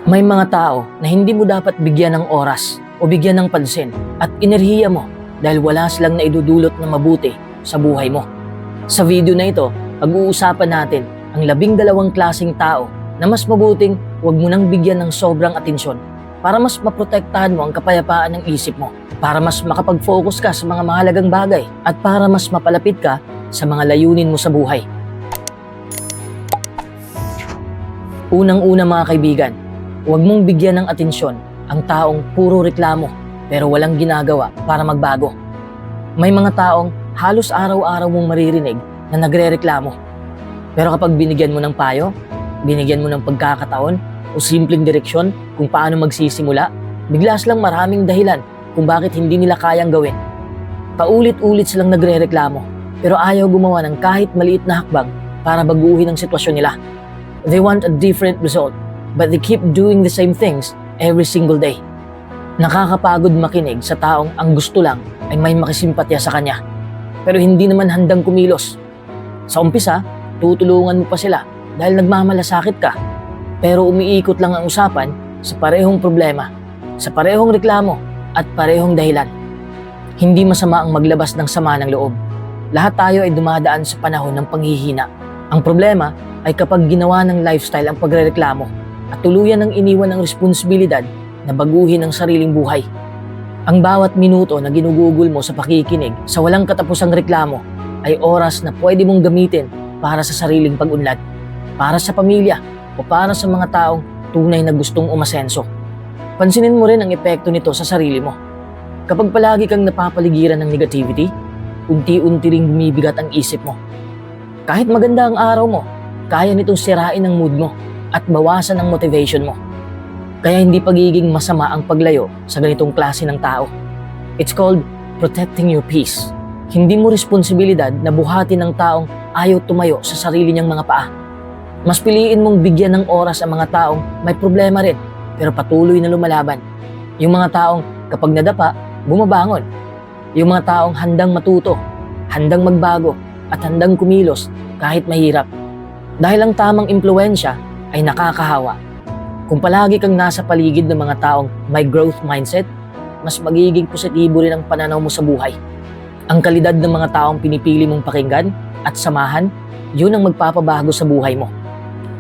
May mga tao na hindi mo dapat bigyan ng oras o bigyan ng pansin at enerhiya mo dahil wala silang naidudulot na mabuti sa buhay mo. Sa video na ito, pag-uusapan natin ang 12 klaseng tao na mas mabuting huwag mo nang bigyan ng sobrang atensyon para mas maprotektahan mo ang kapayapaan ng isip mo, para mas makapag-focus ka sa mga mahalagang bagay at para mas mapalapit ka sa mga layunin mo sa buhay. Unang-una mga kaibigan, huwag mong bigyan ng atensyon ang taong puro reklamo pero walang ginagawa para magbago. May mga taong halos araw-araw mong maririnig na nagre-reklamo. Pero kapag binigyan mo ng payo, binigyan mo ng pagkakataon o simpleng direksyon kung paano magsisimula, bigla silang maraming dahilan kung bakit hindi nila kayang gawin. Paulit-ulit silang nagre-reklamo pero ayaw gumawa ng kahit maliit na hakbang para baguhin ang sitwasyon nila. They want a different result, but they keep doing the same things every single day. Nakakapagod makinig sa taong ang gusto lang ay may makisimpatya sa kanya, pero hindi naman handang kumilos. Sa umpisa, tutulungan mo pa sila dahil nagmamalasakit ka, pero umiikot lang ang usapan sa parehong problema, sa parehong reklamo at parehong dahilan. Hindi masama ang maglabas ng sama ng loob. Lahat tayo ay dumadaan sa panahon ng panghihina. Ang problema ay kapag ginawa ng lifestyle ang pagrereklamo at tuluyan ng iniwan ang responsibilidad na baguhin ang sariling buhay. Ang bawat minuto na ginugugol mo sa pakikinig sa walang katapusang reklamo ay oras na pwede mong gamitin para sa sariling pag-unlad, para sa pamilya o para sa mga taong tunay na gustong umasenso. Pansinin mo rin ang epekto nito sa sarili mo. Kapag palagi kang napapaligiran ng negativity, unti-unti ring bumibigat ang isip mo. Kahit maganda ang araw mo, kaya nitong sirain ang mood mo at bawasan ang motivation mo. Kaya hindi pagiging masama ang paglayo sa ganitong klase ng tao. It's called protecting your peace. Hindi mo responsibilidad na buhatin ng taong ayaw tumayo sa sarili niyang mga paa. Mas piliin mong bigyan ng oras ang mga taong may problema rin pero patuloy na lumalaban. Yung mga taong kapag nadapa, bumabangon. Yung mga taong handang matuto, handang magbago at handang kumilos kahit mahirap. Dahil ang tamang impluwensya ay nakakahawa. Kung palagi kang nasa paligid ng mga taong may growth mindset, mas magiging positibo rin ang pananaw mo sa buhay. Ang kalidad ng mga taong pinipili mong pakinggan at samahan, yun ang magpapabago sa buhay mo.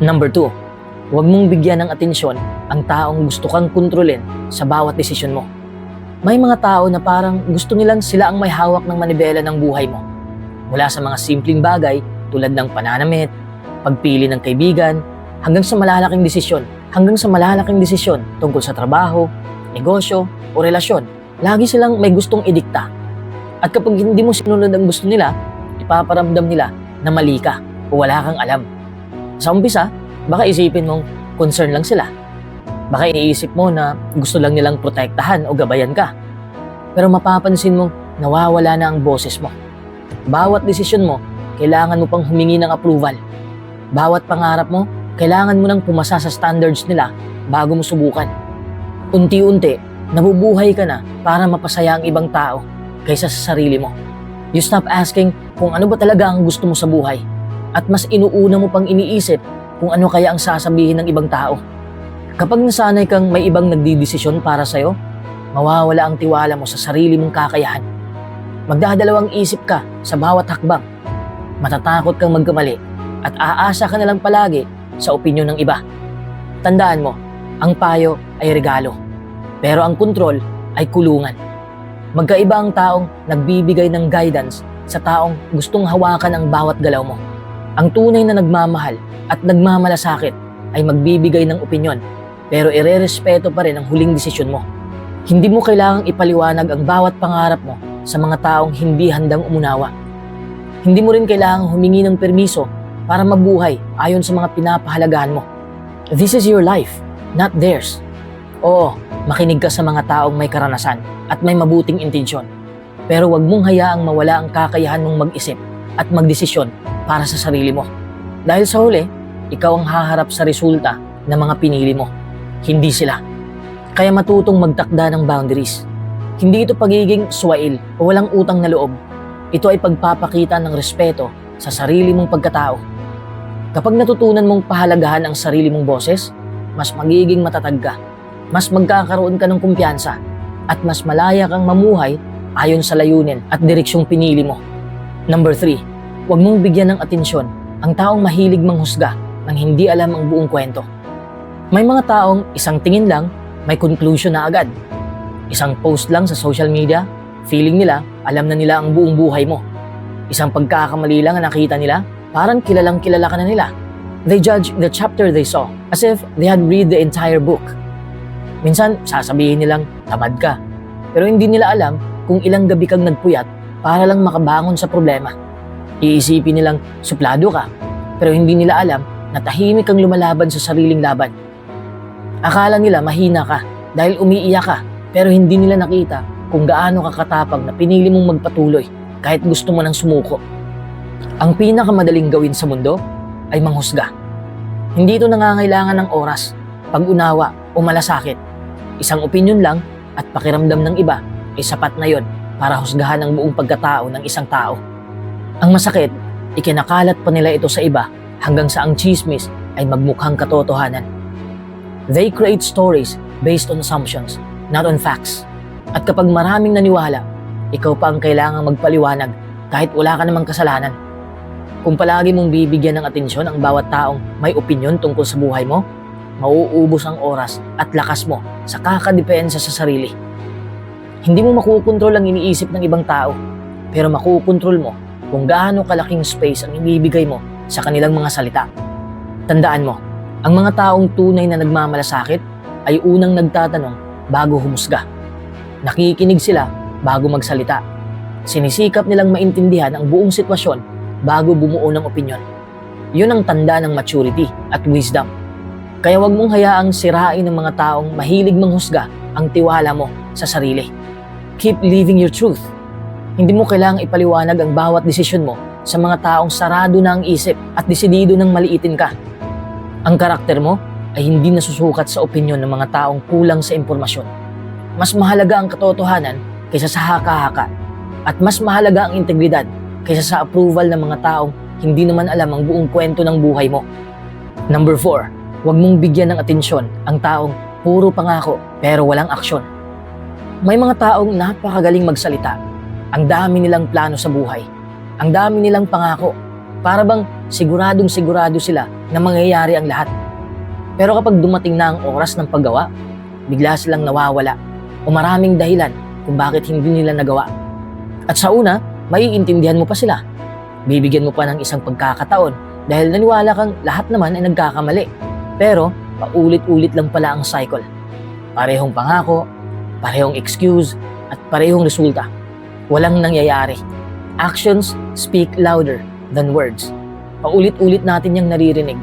Number 2, huwag mong bigyan ng atensyon ang taong gusto kang kontrolin sa bawat desisyon mo. May mga tao na parang gusto nilang sila ang may hawak ng manibela ng buhay mo. Mula sa mga simpleng bagay tulad ng pananamit, pagpili ng kaibigan, hanggang sa malalaking desisyon tungkol sa trabaho, negosyo o relasyon. Lagi silang may gustong idikta. At kapag hindi mo sinunod ang gusto nila, ipaparamdam nila na mali ka o wala kang alam. Sa umpisa, baka isipin mong concern lang sila. Baka iniisip mo na gusto lang nilang protektahan o gabayan ka. Pero mapapansin mong nawawala na ang boses mo. Bawat desisyon mo, kailangan mo pang humingi ng approval. Bawat pangarap mo, kailangan mo nang pumasa sa standards nila bago mo subukan. Unti-unti, nabubuhay ka na para mapasaya ang ibang tao kaysa sa sarili mo. You stop asking kung ano ba talaga ang gusto mo sa buhay at mas inuuna mo pang iniisip kung ano kaya ang sasabihin ng ibang tao. Kapag nasanay kang may ibang nagdidesisyon para sa'yo, mawawala ang tiwala mo sa sarili mong kakayahan. Magdadalawang isip ka sa bawat hakbang. Matatakot kang magkamali at aasa ka na lang palagi sa opinyon ng iba. Tandaan mo, ang payo ay regalo, pero ang kontrol ay kulungan. Magkaiba ang taong nagbibigay ng guidance sa taong gustong hawakan ang bawat galaw mo. Ang tunay na nagmamahal at nagmamalasakit ay magbibigay ng opinyon, pero irerespeto pa rin ang huling desisyon mo. Hindi mo kailangang ipaliwanag ang bawat pangarap mo sa mga taong hindi handang umunawa. Hindi mo rin kailangang humingi ng permiso para mabuhay ayon sa mga pinapahalagahan mo. This is your life, not theirs. Oo, makinig ka sa mga taong may karanasan at may mabuting intensyon. Pero huwag mong hayaang mawala ang kakayahan mong mag-isip at magdesisyon para sa sarili mo. Dahil sa huli, ikaw ang haharap sa resulta ng mga pinili mo, hindi sila. Kaya matutong magtakda ng boundaries. Hindi ito pagiging swail o walang utang na loob. Ito ay pagpapakita ng respeto sa sarili mong pagkatao. Kapag natutunan mong pahalagahan ang sarili mong boses, mas magiging matatag ka, mas magkakaroon ka ng kumpiyansa, at mas malaya kang mamuhay ayon sa layunin at direksyong pinili mo. Number 3, huwag mong bigyan ng atensyon ang taong mahilig manghusga nang hindi alam ang buong kwento. May mga taong isang tingin lang, may conclusion na agad. Isang post lang sa social media, feeling nila, alam na nila ang buong buhay mo. Isang pagkakamali lang na nakita nila, parang kilalang kilala ka na nila. They judge the chapter they saw as if they had read the entire book. Minsan, sasabihin nilang tamad ka, pero hindi nila alam kung ilang gabi kang nagpuyat para lang makabangon sa problema. Iisipin nilang suplado ka, pero hindi nila alam na tahimik kang lumalaban sa sariling laban. Akala nila mahina ka dahil umiiyak ka, pero hindi nila nakita kung gaano ka katapang na pinili mong magpatuloy kahit gusto mo nang sumuko. Ang pinakamadaling gawin sa mundo ay manghusga. Hindi ito nangangailangan ng oras, pag-unawa o malasakit. Isang opinyon lang at pakiramdam ng iba ay sapat na yon para husgahan ang buong pagkatao ng isang tao. Ang masakit, ikinakalat pa nila ito sa iba hanggang sa ang chismis ay magmukhang katotohanan. They create stories based on assumptions, not on facts. At kapag maraming naniwala, ikaw pa ang kailangang magpaliwanag kahit wala ka namang kasalanan. Kung palagi mong bibigyan ng atensyon ang bawat taong may opinyon tungkol sa buhay mo, mauubos ang oras at lakas mo sa kakadepensa sa sarili. Hindi mo makukontrol ang iniisip ng ibang tao, pero makukontrol mo kung gaano kalaking space ang ibibigay mo sa kanilang mga salita. Tandaan mo, ang mga taong tunay na nagmamalasakit ay unang nagtatanong bago humusga. Nakikinig sila bago magsalita. Sinisikap nilang maintindihan ang buong sitwasyon bago bumuo ng opinyon. Yun ang tanda ng maturity at wisdom. Kaya wag mong hayaang sirain ng mga taong mahilig manghusga ang tiwala mo sa sarili. Keep living your truth. Hindi mo kailangang ipaliwanag ang bawat desisyon mo sa mga taong sarado na ang isip at desidido ng maliitin ka. Ang karakter mo ay hindi nasusukat sa opinyon ng mga taong kulang sa impormasyon. Mas mahalaga ang katotohanan kaysa sa haka-haka, at mas mahalaga ang integridad kaysa sa approval ng mga taong hindi naman alam ang buong kwento ng buhay mo. Number 4, huwag mong bigyan ng atensyon ang taong puro pangako pero walang aksyon. May mga taong napakagaling magsalita. Ang dami nilang plano sa buhay. Ang dami nilang pangako. Para bang siguradong-sigurado sila na mangyayari ang lahat. Pero kapag dumating na ang oras ng paggawa, bigla silang nawawala o maraming dahilan kung bakit hindi nila nagawa. At sa una, maiintindihan mo pa sila. Bibigyan mo pa ng isang pagkakataon dahil naniwala kang lahat naman ay nagkakamali. Pero paulit-ulit lang pala ang cycle. Parehong pangako, parehong excuse, at parehong resulta. Walang nangyayari. Actions speak louder than words. Paulit-ulit natin yung naririnig.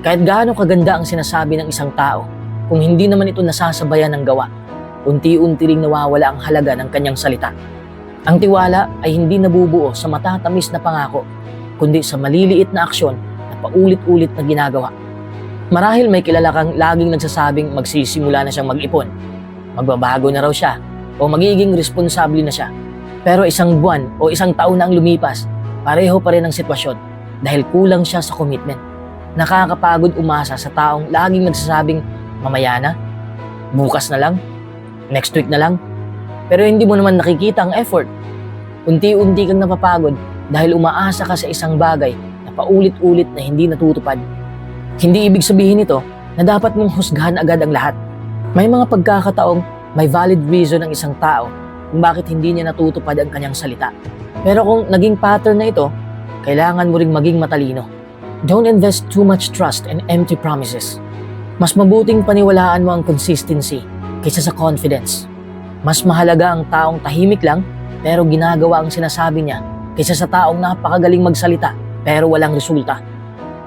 Kahit gaano kaganda ang sinasabi ng isang tao, kung hindi naman ito nasasabayan ng gawa, unti-unti ring nawawala ang halaga ng kanyang salita. Ang tiwala ay hindi nabubuo sa matatamis na pangako, kundi sa maliliit na aksyon na paulit-ulit na ginagawa. Marahil may kilala kang laging nagsasabing magsisimula na siyang mag-ipon, magbabago na raw siya, o magiging responsable na siya. Pero isang buwan o isang taon na ang lumipas, pareho pa rin ang sitwasyon dahil kulang siya sa commitment. Nakakapagod umasa sa taong laging nagsasabing mamaya na, bukas na lang, next week na lang. Pero hindi mo naman nakikita ang effort. Unti-unti kang napapagod dahil umaasa ka sa isang bagay na paulit-ulit na hindi natutupad. Hindi ibig sabihin nito na dapat mong husgahan agad ang lahat. May mga pagkakataong may valid reason ang isang tao kung bakit hindi niya natutupad ang kanyang salita. Pero kung naging pattern na ito, kailangan mo ring maging matalino. Don't invest too much trust in empty promises. Mas mabuting paniwalaan mo ang consistency kaysa sa confidence. Mas mahalaga ang taong tahimik lang pero ginagawa ang sinasabi niya kaysa sa taong napakagaling magsalita pero walang resulta.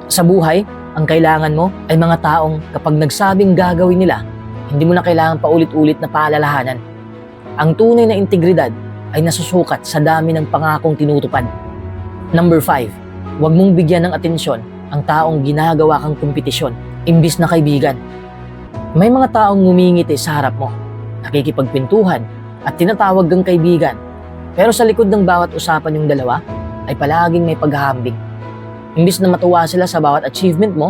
Sa buhay, ang kailangan mo ay mga taong kapag nagsabing gagawin nila, hindi mo na kailangan paulit-ulit na paalalahanan. Ang tunay na integridad ay nasusukat sa dami ng pangakong tinutupad. Number 5, huwag mong bigyan ng atensyon ang taong ginagawa kang kompetisyon imbis na kaibigan. May mga taong ngumingiti sa harap mo, nakikipagpintuhan at tinatawag kang kaibigan. Pero sa likod ng bawat usapan yung dalawa ay palaging may paghahambing. Imbis na matuwa sila sa bawat achievement mo,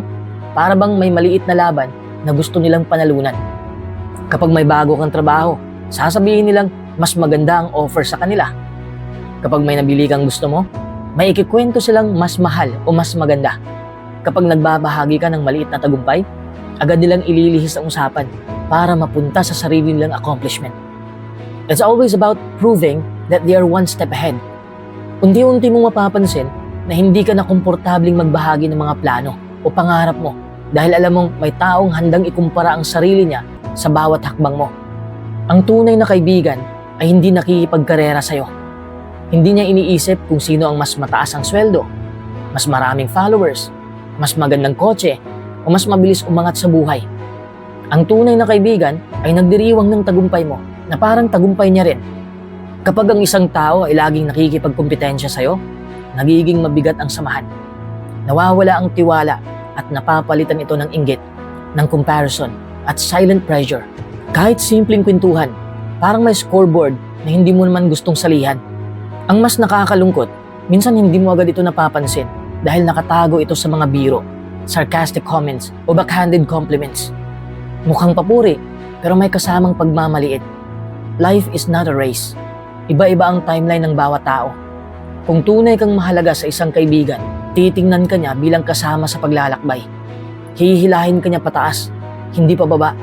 para bang may maliit na laban na gusto nilang panalunan. Kapag may bago kang trabaho, sasabihin nilang mas maganda ang offer sa kanila. Kapag may nabili kang gusto mo, may ikikwento silang mas mahal o mas maganda. Kapag nagbabahagi ka ng maliit na tagumpay, agad nilang ililihis ang usapan para mapunta sa sarili nilang accomplishment. It's always about proving that they are one step ahead. Unti-unti mong mapapansin na hindi ka na komportabling magbahagi ng mga plano o pangarap mo dahil alam mong may taong handang ikumpara ang sarili niya sa bawat hakbang mo. Ang tunay na kaibigan ay hindi nakikipagkarera sa'yo. Hindi niya iniisip kung sino ang mas mataas ang sweldo, mas maraming followers, mas magandang kotse, o mas mabilis umangat sa buhay. Ang tunay na kaibigan ay nagdiriwang ng tagumpay mo na parang tagumpay niya rin. Kapag ang isang tao ay laging nakikipagkumpetensya sa'yo, nagiging mabigat ang samahan. Nawawala ang tiwala at napapalitan ito ng inggit, ng comparison at silent pressure. Kahit simpleng kwentuhan, parang may scoreboard na hindi mo naman gustong salihan. Ang mas nakakalungkot, minsan hindi mo agad ito napapansin dahil nakatago ito sa mga biro, sarcastic comments o backhanded compliments. Mukhang papuri pero may kasamang pagmamaliit. Life is not a race. Iba-iba ang timeline ng bawat tao. Kung tunay kang mahalaga sa isang kaibigan, titingnan ka niya bilang kasama sa paglalakbay. Hihilahin ka niya pataas, hindi pababa.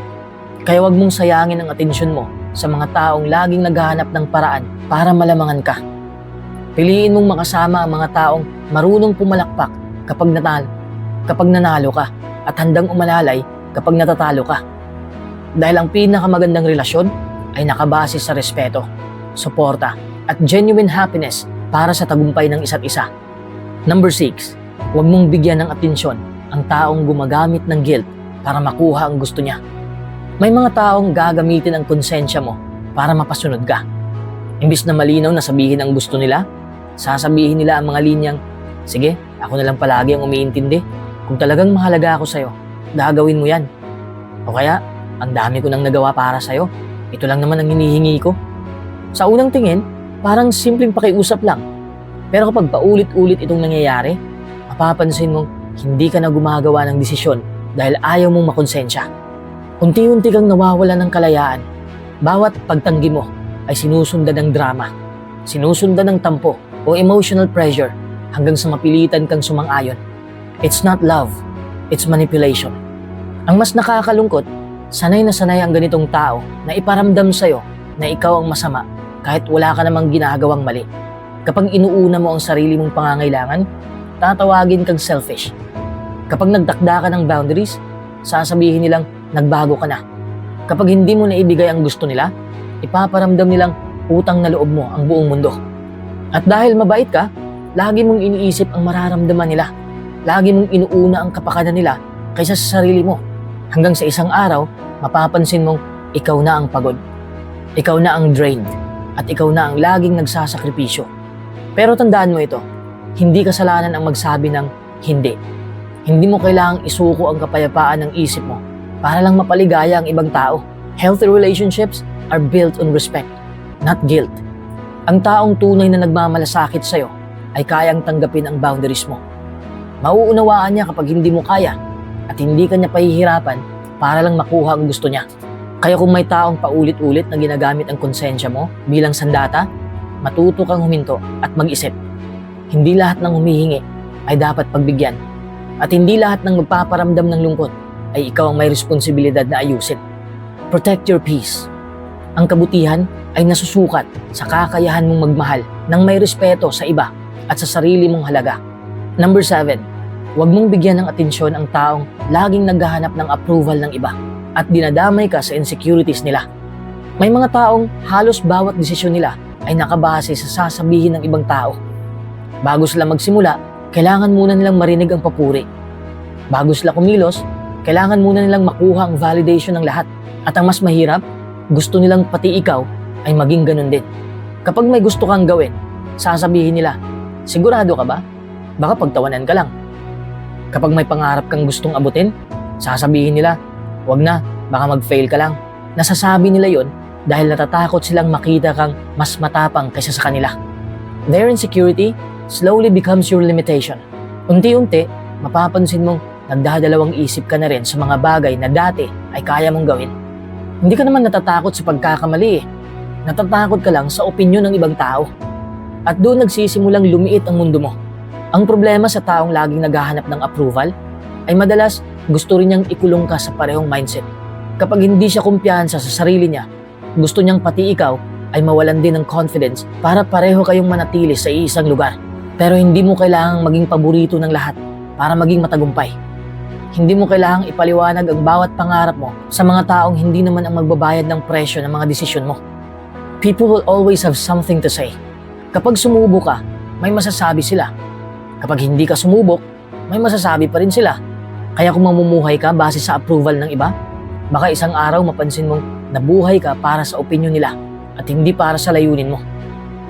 Kaya wag mong sayangin ang atensyon mo sa mga taong laging naghahanap ng paraan para malamangan ka. Piliin mong makasama ang mga taong marunong pumalakpak kapag nanalo ka at handang umalalay kapag natatalo ka. Dahil ang pinakamagandang relasyon ay nakabase sa respeto, suporta at genuine happiness para sa tagumpay ng isa't isa. Number 6, huwag mong bigyan ng atensyon ang taong gumagamit ng guilt para makuha ang gusto niya. May mga taong gagamitin ang konsensya mo para mapasunod ka. Imbis na malinaw na sabihin ang gusto nila, sasabihin nila ang mga linyang, sige, ako na lang palagi ang umiintindi. Kung talagang mahalaga ako sa'yo, gagawin mo yan. O kaya, ang dami ko nang nagawa para sa'yo. Ito lang naman ang hinihingi ko. Sa unang tingin, parang simpleng pakiusap lang. Pero kapag paulit-ulit itong nangyayari, mapapansin mong hindi ka na gumagawa ng desisyon dahil ayaw mong makonsensya. Unti-unti kang nawawala ng kalayaan. Bawat pagtanggi mo ay sinusundan ng drama, sinusundan ng tampo o emotional pressure hanggang sa mapilitan kang sumang-ayon. It's not love, it's manipulation. Ang mas nakakalungkot, sanay na sanay ang ganitong tao na iparamdam sa'yo na ikaw ang masama kahit wala ka namang ginagawang mali. Kapag inuuna mo ang sarili mong pangangailangan, tatawagin kang selfish. Kapag nagtakda ka ng boundaries, sasabihin nilang nagbago ka na. Kapag hindi mo naibigay ang gusto nila, ipaparamdam nilang utang na loob mo ang buong mundo. At dahil mabait ka, lagi mong iniisip ang mararamdaman nila. Lagi mong inuuna ang kapakanan nila kaysa sa sarili mo. Hanggang sa isang araw, mapapansin mong ikaw na ang pagod. Ikaw na ang drained. At ikaw na ang laging nagsasakripisyo. Pero tandaan mo ito, hindi kasalanan ang magsabi ng hindi. Hindi mo kailangang isuko ang kapayapaan ng isip mo para lang mapaligaya ang ibang tao. Healthy relationships are built on respect, not guilt. Ang taong tunay na nagmamalasakit sa'yo ay kayang tanggapin ang boundaries mo. Mauunawaan niya kapag hindi mo kaya at hindi ka niya pahihirapan para lang makuha ang gusto niya. Kaya kung may taong paulit-ulit na ginagamit ang konsensya mo bilang sandata, matuto kang huminto at mag-isip. Hindi lahat ng humihingi ay dapat pagbigyan. At hindi lahat ng magpaparamdam ng lungkot ay ikaw ang may responsibilidad na ayusin. Protect your peace. Ang kabutihan ay nasusukat sa kakayahan mong magmahal ng may respeto sa iba at sa sarili mong halaga. Number 7, huwag mong bigyan ng atensyon ang taong laging naghahanap ng approval ng iba at dinadamay ka sa insecurities nila. May mga taong halos bawat desisyon nila ay nakabase sa sasabihin ng ibang tao. Bago sila magsimula, kailangan muna nilang marinig ang papuri. Bago sila kumilos, kailangan muna nilang makuha ang validation ng lahat. At ang mas mahirap, gusto nilang pati ikaw ay maging ganun din. Kapag may gusto kang gawin, sasabihin nila, sigurado ka ba? Baka pagtawanan ka lang. Kapag may pangarap kang gustong abutin, sasabihin nila, wag na, baka mag-fail ka lang. Nasasabi nila yon dahil natatakot silang makita kang mas matapang kaysa sa kanila. Their insecurity slowly becomes your limitation. Unti-unti, mapapansin mong nagdadalawang isip ka na rin sa mga bagay na dati ay kaya mong gawin. Hindi ka naman natatakot sa pagkakamali eh. Natatakot ka lang sa opinyon ng ibang tao. At doon nagsisimulang lumiit ang mundo mo. Ang problema sa taong laging naghahanap ng approval ay madalas gusto rin niyang ikulong ka sa parehong mindset. Kapag hindi siya kumpiyansa sa sarili niya, gusto niyang pati ikaw ay mawalan din ng confidence para pareho kayong manatili sa iisang lugar. Pero hindi mo kailangang maging paborito ng lahat para maging matagumpay. Hindi mo kailangang ipaliwanag ang bawat pangarap mo sa mga taong hindi naman ang magbabayad ng presyo ng mga desisyon mo. People will always have something to say. Kapag sumubok ka, may masasabi sila. Kapag hindi ka sumubok, may masasabi pa rin sila. Kaya kung mamumuhay ka base sa approval ng iba, baka isang araw mapansin mong nabuhay ka para sa opinyon nila at hindi para sa layunin mo.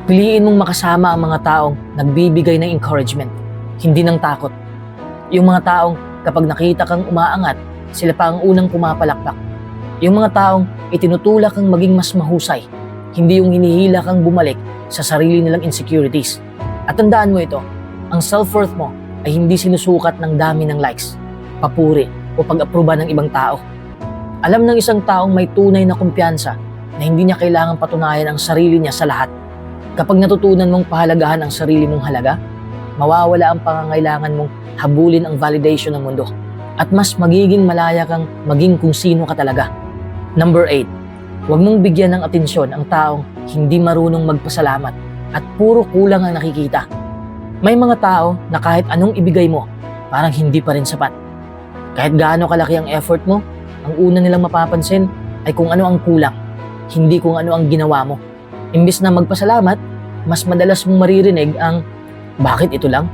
Piliin mong makasama ang mga taong nagbibigay ng encouragement, hindi ng takot. Yung mga taong kapag nakita kang umaangat, sila pa ang unang pumapalakpak. Yung mga taong itinutulak kang maging mas mahusay, hindi yung hinihila kang bumalik sa sarili nilang insecurities. At tandaan mo ito, ang self-worth mo ay hindi sinusukat ng dami ng likes, papuri o pag-aproba ng ibang tao. Alam ng isang taong may tunay na kumpiyansa na hindi niya kailangang patunayan ang sarili niya sa lahat. Kapag natutunan mong pahalagahan ang sarili mong halaga, mawawala ang pangangailangan mong habulin ang validation ng mundo at mas magiging malaya kang maging kung sino ka talaga. Number 8, huwag mong bigyan ng atensyon ang taong hindi marunong magpasalamat at puro kulang ang nakikita. May mga tao na kahit anong ibigay mo, parang hindi pa rin sapat. Kahit gaano kalaki ang effort mo, ang una nilang mapapansin ay kung ano ang kulang, hindi kung ano ang ginawa mo. Imbis na magpasalamat, mas madalas mong maririnig ang, bakit ito lang?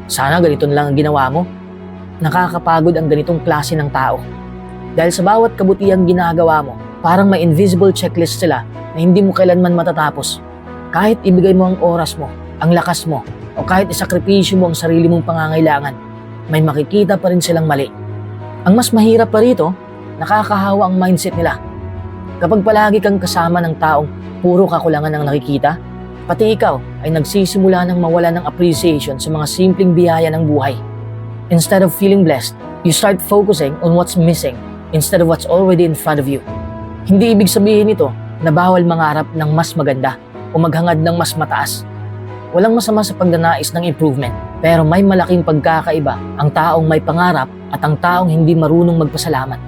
Sana ganito na lang ang ginawa mo. Nakakapagod ang ganitong klase ng tao. Dahil sa bawat kabutihang ginagawa mo, parang may invisible checklist sila na hindi mo kailanman matatapos. Kahit ibigay mo ang oras mo, ang lakas mo, o kahit isakripisyo mo ang sarili mong pangangailangan, may makikita pa rin silang mali. Ang mas mahirap pa rito, nakakahawa ang mindset nila. Kapag palagi kang kasama ng taong puro kakulangan ang nakikita, pati ikaw ay nagsisimula ng mawala ng appreciation sa mga simpleng biyaya ng buhay. Instead of feeling blessed, you start focusing on what's missing instead of what's already in front of you. Hindi ibig sabihin ito na bawal mangarap ng mas maganda o maghangad ng mas mataas. Walang masama sa pagnanais ng improvement, pero may malaking pagkakaiba ang taong may pangarap at ang taong hindi marunong magpasalamat.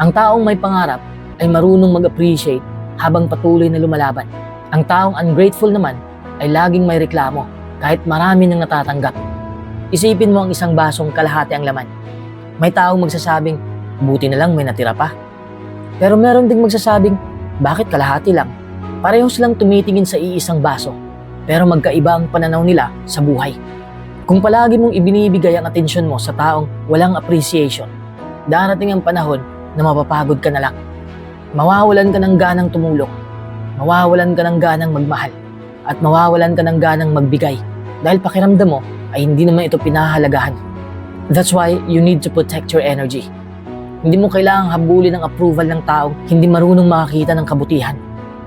Ang taong may pangarap ay marunong mag-appreciate habang patuloy na lumalaban. Ang taong ungrateful naman ay laging may reklamo kahit marami nang natatanggap. Isipin mo ang isang basong kalahati ang laman. May taong magsasabing, buti na lang may natira pa. Pero meron ding magsasabing, bakit kalahati lang? Pareho silang tumitingin sa iisang baso, pero magkaiba ang pananaw nila sa buhay. Kung palagi mong ibinibigay ang atensyon mo sa taong walang appreciation, darating ang panahon na mapapagod ka na lang. Mawawalan ka ng ganang tumulong, mawawalan ka ng ganang magmahal, at mawawalan ka ng ganang magbigay dahil pakiramdam mo ay hindi naman ito pinahahalagahan. That's why you need to protect your energy. Hindi mo kailangang habulin ang approval ng taong hindi marunong makakita ng kabutihan.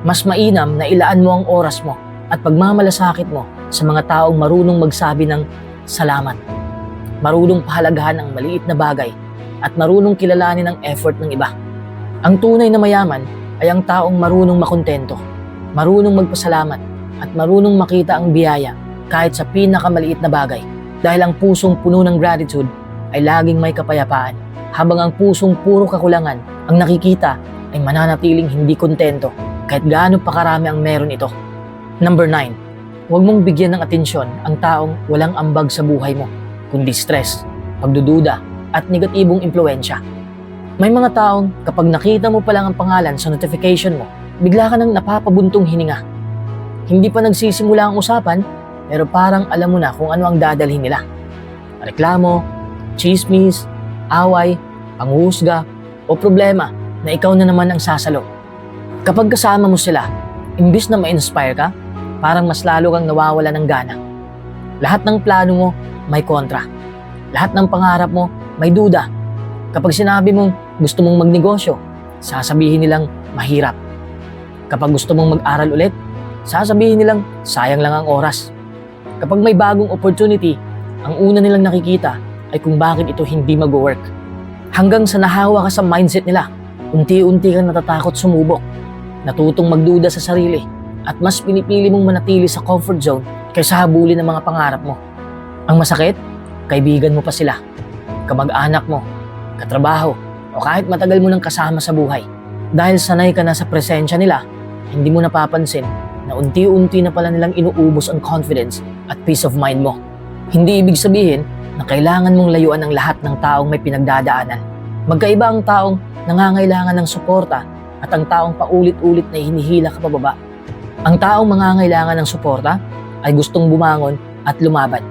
Mas mainam na ilaan mo ang oras mo at pagmamalasakit mo sa mga taong marunong magsabi ng salamat, marunong pahalagahan ang maliit na bagay, at marunong kilalanin ang effort ng iba. Ang tunay na mayaman ay ang taong marunong makontento, marunong magpasalamat, at marunong makita ang biyaya kahit sa pinakamaliit na bagay. Dahil ang pusong puno ng gratitude ay laging may kapayapaan, habang ang pusong puro kakulangan ang nakikita ay mananatiling hindi kontento kahit gaano pa karami ang meron ito. Number 9, huwag mong bigyan ng atensyon ang taong walang ambag sa buhay mo, kundi stress, pagdududa, at negatibong impluensya. May mga taong kapag nakita mo pa lang ang pangalan sa notification mo, bigla ka nang napapabuntong hininga. Hindi pa nagsisimula ang usapan, pero parang alam mo na kung ano ang dadalhin nila. Reklamo, chismis, away, panghuhusga, o problema na ikaw na naman ang sasalo. Kapag kasama mo sila, imbis na ma-inspire ka, parang mas lalo kang nawawala ng gana. Lahat ng plano mo, may kontra. Lahat ng pangarap mo, may duda. Kapag sinabi mong gusto mong magnegosyo, sasabihin nilang mahirap. Kapag gusto mong mag-aral ulit, sasabihin nilang sayang lang ang oras. Kapag may bagong opportunity, ang una nilang nakikita ay kung bakit ito hindi mag-work. Hanggang sa nahawa ka sa mindset nila, unti-unti kang natatakot sumubok, natutong magduda sa sarili, at mas pinipili mong manatili sa comfort zone kaysa habulin ang mga pangarap mo. Ang masakit, kaibigan mo pa sila, kamag-anak mo, katrabaho, o kahit matagal mo nang kasama sa buhay. Dahil sanay ka na sa presensya nila, hindi mo napapansin na unti-unti na pala nilang inuubos ang confidence at peace of mind mo. Hindi ibig sabihin na kailangan mong layuan ang lahat ng taong may pinagdadaanan. Magkaiba ang taong nangangailangan ng suporta at ang taong paulit-ulit na hinihila ka pababa. Ang taong mangangailangan ng suporta ay gustong bumangon at lumaban.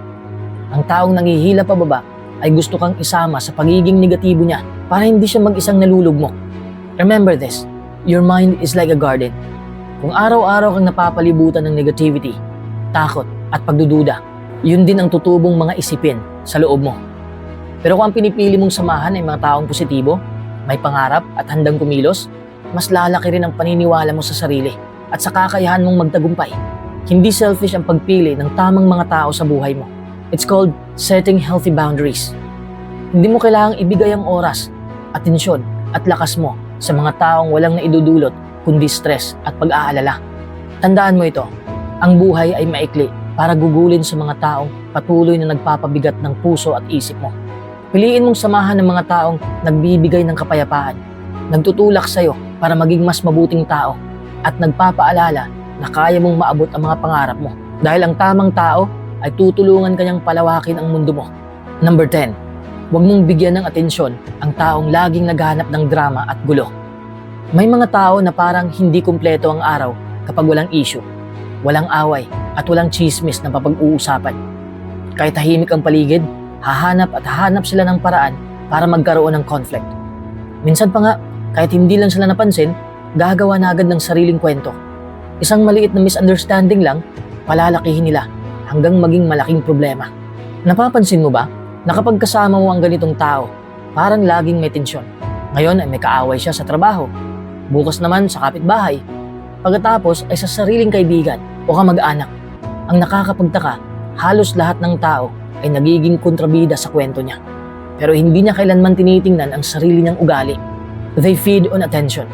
Ang taong nangihila pababa ay gusto kang isama sa pagiging negatibo niya para hindi siya mag-isang nalulugmok. Remember this, your mind is like a garden. Kung araw-araw kang napapalibutan ng negativity, takot at pagdududa, yun din ang tutubong mga isipin sa loob mo. Pero kung ang pinipili mong samahan ay mga taong positibo, may pangarap at handang kumilos, mas lalaki rin ang paniniwala mo sa sarili at sa kakayahan mong magtagumpay. Hindi selfish ang pagpili ng tamang mga tao sa buhay mo. It's called setting healthy boundaries. Hindi mo kailangang ibigay ang oras, atensyon at lakas mo sa mga taong walang naidudulot kundi stress at pag-aalala. Tandaan mo ito, ang buhay ay maikli para gugulin sa mga taong patuloy na nagpapabigat ng puso at isip mo. Piliin mong samahan ng mga taong nagbibigay ng kapayapaan, nagtutulak sa'yo para maging mas mabuting tao, at nagpapaalala na kaya mong maabot ang mga pangarap mo. Dahil ang tamang tao ay tutulungan kanyang palawakin ang mundo mo. Number 10, huwag mong bigyan ng atensyon ang taong laging naghahanap ng drama at gulo. May mga tao na parang hindi kumpleto ang araw kapag walang issue, walang away, at walang chismis na papag-uusapan. Kahit tahimik ang paligid, hahanap sila ng paraan para magkaroon ng conflict. Minsan pa nga, kahit hindi lang sila napansin, gagawa na agad ng sariling kwento. Isang maliit na misunderstanding lang, palalakihin nila hanggang maging malaking problema. Napapansin mo ba na kapag kasama mo ang ganitong tao, parang laging may tensyon? Ngayon ay may kaaway siya sa trabaho, bukas naman sa kapitbahay, pagkatapos ay sa sariling kaibigan o kamag-anak. Ang nakakapagtaka, halos lahat ng tao ay nagiging kontrabida sa kwento niya. Pero hindi niya kailanman tinitingnan ang sarili niyang ugali. They feed on attention.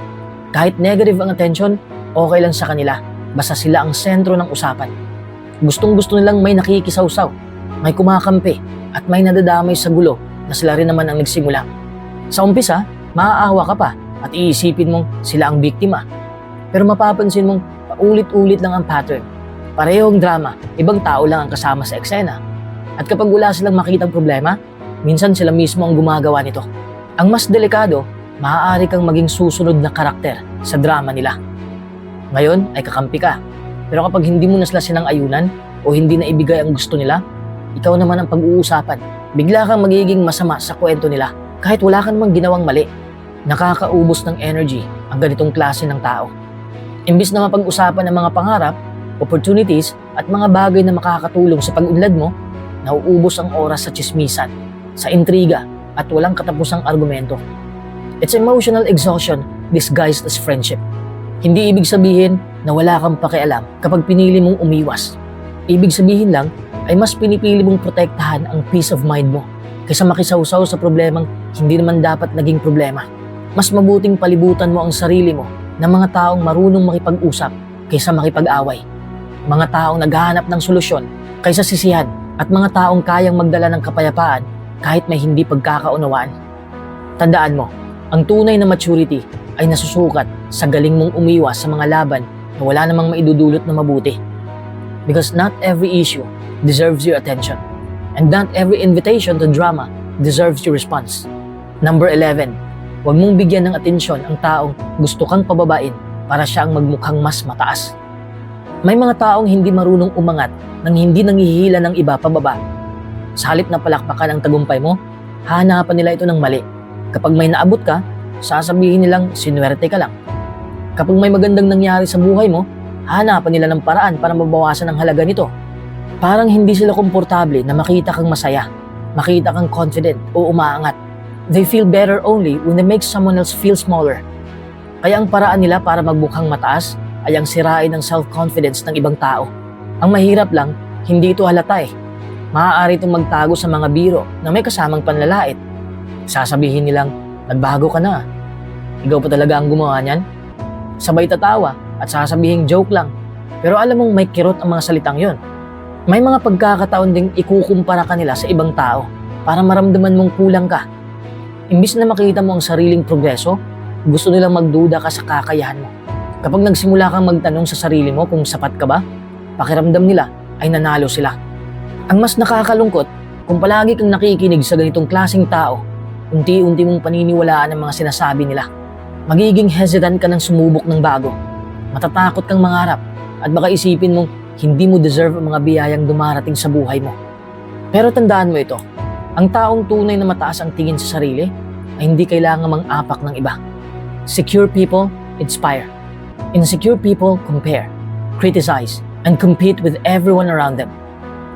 Kahit negative ang attention, okay lang sa kanila, basta sila ang sentro ng usapan. Gustong-gusto nilang may nakikisawsaw, may kumakampi, at may nadadamay sa gulo na sila rin naman ang nagsimula. Sa umpisa, maaawa ka pa at iisipin mong sila ang biktima. Pero mapapansin mong paulit-ulit lang ang pattern. Parehong drama, ibang tao lang ang kasama sa eksena. At kapag wala silang makitang problema, minsan sila mismo ang gumagawa nito. Ang mas delikado, maaari kang maging susunod na karakter sa drama nila. Ngayon ay kakampi ka. Pero kapag hindi mo na sila sinang-ayunan o hindi na ibigay ang gusto nila, ikaw naman ang pag-uusapan. Bigla kang magiging masama sa kwento nila kahit wala ka namang ginawang mali. Nakakaubos ng energy ang ganitong klase ng tao. Imbis na mapag-usapan ng mga pangarap, opportunities at mga bagay na makakatulong sa pag-unlad mo, nauubos ang oras sa tsismisan, sa intriga at walang katapusang argumento. It's emotional exhaustion disguised as friendship. Hindi ibig sabihin na wala kang pakialam kapag pinili mong umiwas. Ibig sabihin lang ay mas pinipili mong protektahan ang peace of mind mo kaysa makisawsaw sa problemang hindi naman dapat naging problema. Mas mabuting palibutan mo ang sarili mo ng mga taong marunong makipag-usap kaysa makipag-away. Mga taong naghahanap ng solusyon kaysa sisihan at mga taong kayang magdala ng kapayapaan kahit may hindi pagkakaunawaan. Tandaan mo, ang tunay na maturity ay nasusukat sa galing mong umiwas sa mga laban na wala namang maidudulot na mabuti. Because not every issue deserves your attention, and not every invitation to drama deserves your response. Number 11, huwag mong bigyan ng atensyon ang taong gusto kang pababain para siya ang magmukhang mas mataas. May mga taong hindi marunong umangat nang hindi nangihila ng iba pababa. Sa halip na palakpakan ang tagumpay mo, hahanapan nila ito ng mali. Kapag may naabot ka, sasabihin nilang sinuwerte ka lang. Kapag may magandang nangyari sa buhay mo, hahanapan nila ng paraan para mabawasan ang halaga nito. Parang hindi sila komportable na makita kang masaya, makita kang confident o umaangat. They feel better only when they make someone else feel smaller. Kaya ang paraan nila para magmukhang mataas ay ang sirain ng self-confidence ng ibang tao. Ang mahirap lang, hindi ito halata eh. Maaari itong magtago sa mga biro na may kasamang panlalait. Sasabihin nilang, nagbago ka na. Ikaw pa talaga ang gumawa niyan? Sabay tatawa at sasabihin joke lang. Pero alam mong may kirot ang mga salitang yon. May mga pagkakataon ding ikukumpara ka nila sa ibang tao para maramdaman mong kulang ka. Imbis na makita mo ang sariling progreso, gusto nilang magduda ka sa kakayahan mo. Kapag nagsimula kang magtanong sa sarili mo kung sapat ka ba, pakiramdam nila ay nanalo sila. Ang mas nakakalungkot, kung palagi kang nakikinig sa ganitong klaseng tao, unti-unti mong paniniwalaan ang mga sinasabi nila. Magiging hesitant ka ng sumubok ng bago. Matatakot kang mangarap at baka isipin mong hindi mo deserve ang mga biyayang dumarating sa buhay mo. Pero tandaan mo ito, ang taong tunay na mataas ang tingin sa sarili ay hindi kailangan mang-apak ng iba. Secure people inspire. Insecure people compare, criticize, and compete with everyone around them.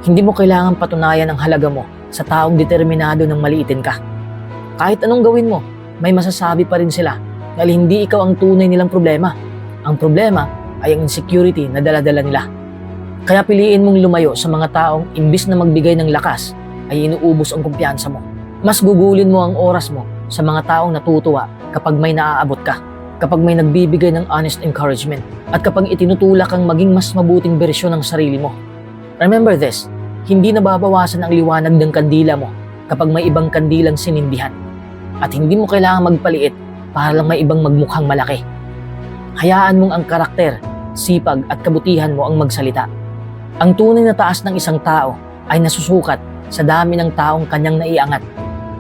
Hindi mo kailangan patunayan ang halaga mo sa taong determinado ng maliitin ka. Kahit anong gawin mo, may masasabi pa rin sila dahil hindi ikaw ang tunay nilang problema. Ang problema ay ang insecurity na dala-dala nila. Kaya piliin mong lumayo sa mga taong imbis na magbigay ng lakas ay inuubos ang kumpiyansa mo. Mas gugulin mo ang oras mo sa mga taong natutuwa kapag may naaabot ka, kapag may nagbibigay ng honest encouragement, at kapag itinutulak kang maging mas mabuting bersyon ng sarili mo. Remember this, hindi nababawasan ang liwanag ng kandila mo kapag may ibang kandilang sinindihan. At hindi mo kailangan magpaliit para lang may ibang magmukhang malaki. Hayaan mong ang karakter, sipag at kabutihan mo ang magsalita. Ang tunay na taas ng isang tao ay nasusukat sa dami ng taong kanyang naiangat.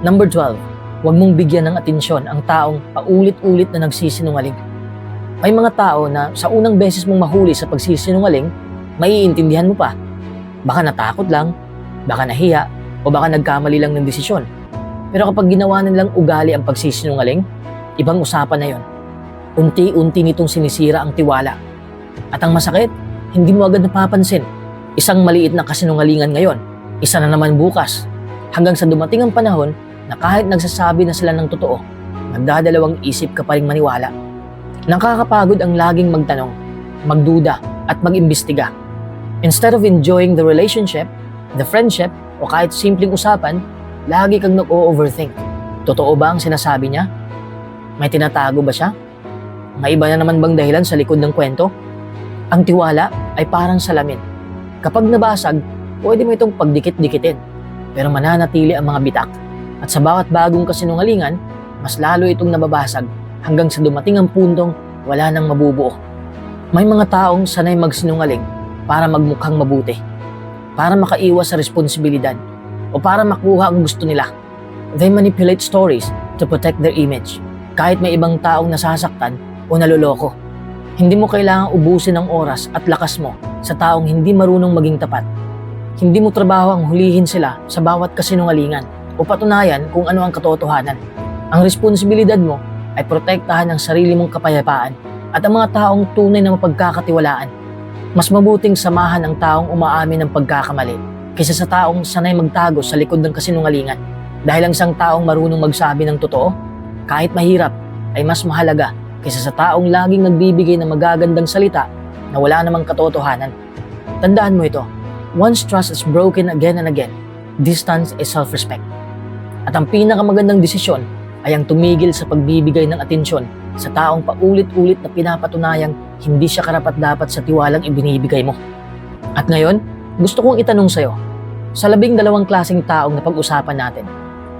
Number 12, huwag mong bigyan ng atensyon ang taong paulit-ulit na nagsisinungaling. May mga tao na sa unang beses mong mahuli sa pagsisinungaling, maiintindihan mo pa. Baka natakot lang, baka nahiya, o baka nagkamali lang ng desisyon. Pero kapag ginawa nilang ugali ang pagsisinungaling, ibang usapan na yon. Unti-unti nitong sinisira ang tiwala. At ang masakit, hindi mo agad napapansin. Isang maliit na kasinungalingan ngayon, isa na naman bukas. Hanggang sa dumating ang panahon na kahit nagsasabi na sila ng totoo, nagdadalawang isip ka pa ring maniwala. Nakakapagod ang laging magtanong, magduda at mag-imbestiga. Instead of enjoying the relationship, the friendship, o kahit simpleng usapan, lagi kang nag-o-overthink. Totoo ba ang sinasabi niya? May tinatago ba siya? May iba na naman bang dahilan sa likod ng kwento? Ang tiwala ay parang salamin. Kapag nabasag, pwede mo itong pagdikit-dikitin, pero mananatili ang mga bitak. At sa bawat bagong kasinungalingan, mas lalo itong nababasag hanggang sa dumating ang puntong wala nang mabubuo. May mga taong sanay magsinungaling para magmukhang mabuti, para makaiwas sa responsibilidad, o para makuha ang gusto nila. They manipulate stories to protect their image, kahit may ibang taong nasasaktan o naloloko. Hindi mo kailangang ubusin ang oras at lakas mo sa taong hindi marunong maging tapat. Hindi mo trabaho ang hulihin sila sa bawat kasinungalingan o patunayan kung ano ang katotohanan. Ang responsibilidad mo ay protektahan ang sarili mong kapayapaan at ang mga taong tunay na mapagkakatiwalaan. Mas mabuting samahan ang taong umaamin ng pagkakamali kaysa sa taong sanay magtago sa likod ng kasinungalingan. Dahil ang isang taong marunong magsabi ng totoo, kahit mahirap, ay mas mahalaga kaysa sa taong laging nagbibigay ng magagandang salita na wala namang katotohanan. Tandaan mo ito, once trust is broken again and again, distance is self-respect. At ang pinakamagandang desisyon ay ang tumigil sa pagbibigay ng atensyon sa taong paulit-ulit na pinapatunayang hindi siya karapat-dapat sa tiwalang ibinibigay mo. At ngayon, gusto kong itanong sa'yo, sa 12 klaseng taong napag-usapan natin,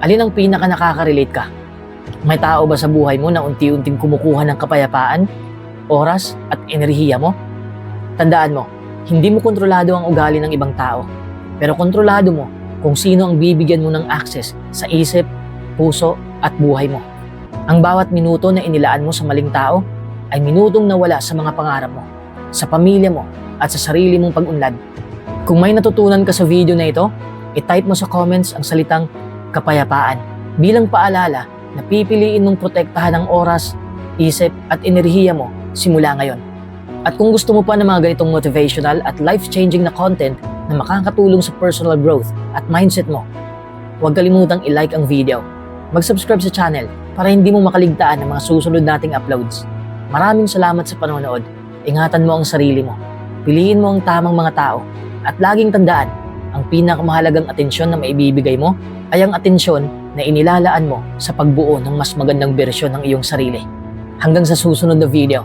alin ang pinaka nakaka-relate ka? May tao ba sa buhay mo na unti-unting kumukuha ng kapayapaan, oras at enerhiya mo? Tandaan mo, hindi mo kontrolado ang ugali ng ibang tao, pero kontrolado mo kung sino ang bibigyan mo ng access sa isip, puso at buhay mo. Ang bawat minuto na inilaan mo sa maling tao ay minutong nawala sa mga pangarap mo, sa pamilya mo at sa sarili mong pag-unlad. Kung may natutunan ka sa video na ito, i-type mo sa comments ang salitang kapayapaan bilang paalala na pipiliin mong protektahan ang oras, isip at enerhiya mo simula ngayon. At kung gusto mo pa ng mga ganitong motivational at life-changing na content na makakatulong sa personal growth at mindset mo, huwag kalimutang i-like ang video, mag-subscribe sa channel para hindi mo makaligtaan ng mga susunod nating uploads. Maraming salamat sa panonood. Ingatan mo ang sarili mo. Piliin mo ang tamang mga tao. At laging tandaan, ang pinakamahalagang atensyon na maibibigay mo ay ang atensyon na inilalaan mo sa pagbuo ng mas magandang bersyon ng iyong sarili. Hanggang sa susunod na video.